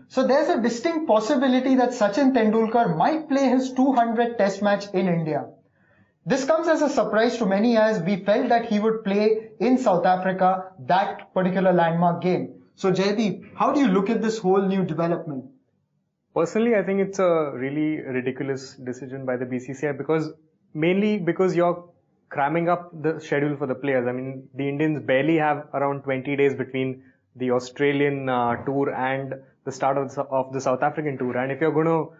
So there's a distinct possibility that Sachin Tendulkar might play his 200th Test match in India. This comes as a surprise to many as we felt that he would play in South Africa that particular landmark game. So Jaideep, how do you look at this whole new development? Personally, I think it's a really ridiculous decision by the BCCI mainly because you're cramming up the schedule for the players. I mean, the Indians barely have around 20 days between the Australian tour and the start of the South African tour. And if you're going to,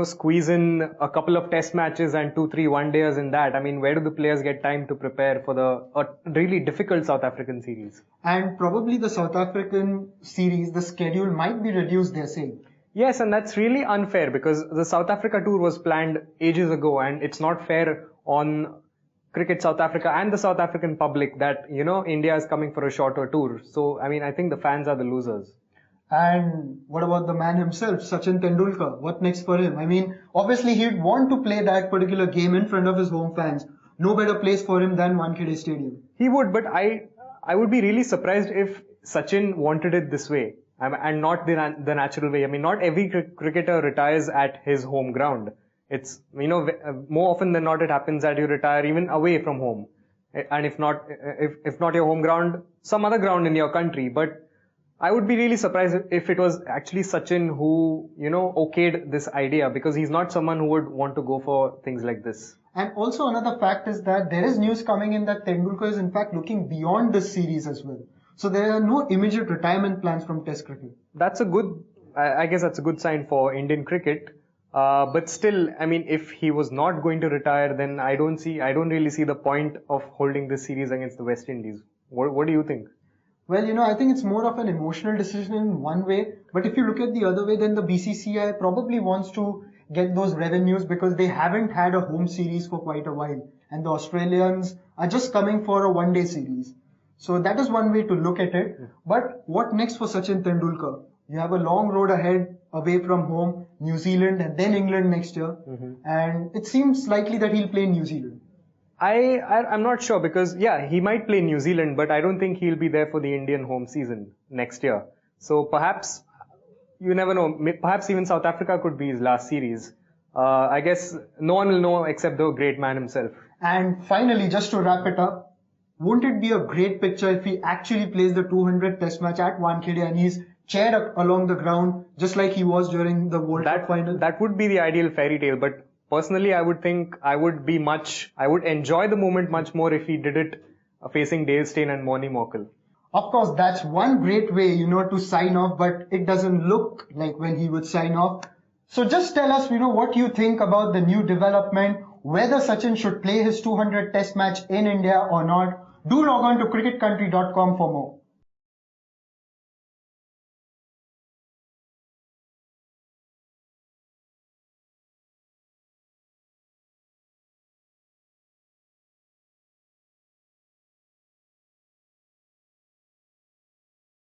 squeeze in a couple of test matches and 2-3 one-dayers in that, I mean, where do the players get time to prepare for a really difficult South African series? And probably the South African series, the schedule might be reduced, they're saying. Yes, and that's really unfair because the South Africa tour was planned ages ago, and it's not fair on Cricket South Africa and the South African public that, India is coming for a shorter tour. So, I mean, I think the fans are the losers. And what about the man himself, Sachin Tendulkar? What next for him? I mean, obviously he'd want to play that particular game in front of his home fans. No better place for him than Wankhede Stadium. He would, but I would be really surprised if Sachin wanted it this way and not the natural way. I mean, not every cricketer retires at his home ground. It's, more often than not, it happens that you retire even away from home. And if not your home ground, some other ground in your country. But I would be really surprised if it was actually Sachin who, okayed this idea, because he's not someone who would want to go for things like this. And also another fact is that there is news coming in that Tendulkar is in fact looking beyond this series as well. So there are no immediate retirement plans from Test cricket. I guess that's a good sign for Indian cricket. But still, I mean, if he was not going to retire, then I don't really see the point of holding this series against the West Indies. What do you think? Well, I think it's more of an emotional decision in one way. But if you look at the other way, then the BCCI probably wants to get those revenues because they haven't had a home series for quite a while. And the Australians are just coming for a one-day series. So that is one way to look at it. But what next for Sachin Tendulkar? You have a long road ahead away from home, New Zealand and then England next year. And it seems likely that he'll play in New Zealand. I'm not sure because, he might play New Zealand, but I don't think he'll be there for the Indian home season next year. So perhaps, you never know, perhaps even South Africa could be his last series. I guess no one will know except the great man himself. And finally, just to wrap it up, won't it be a great picture if he actually plays the 200th Test match at Wankhede and he's cheered up along the ground just like he was during the World Cup final? That would be the ideal fairy tale, but personally, I would think I would enjoy the moment much more if he did it facing Dale Steyn and Moni Morkel. Of course, that's one great way, to sign off, but it doesn't look like when he would sign off. So just tell us, what you think about the new development, whether Sachin should play his 200th Test match in India or not. Do log on to cricketcountry.com for more.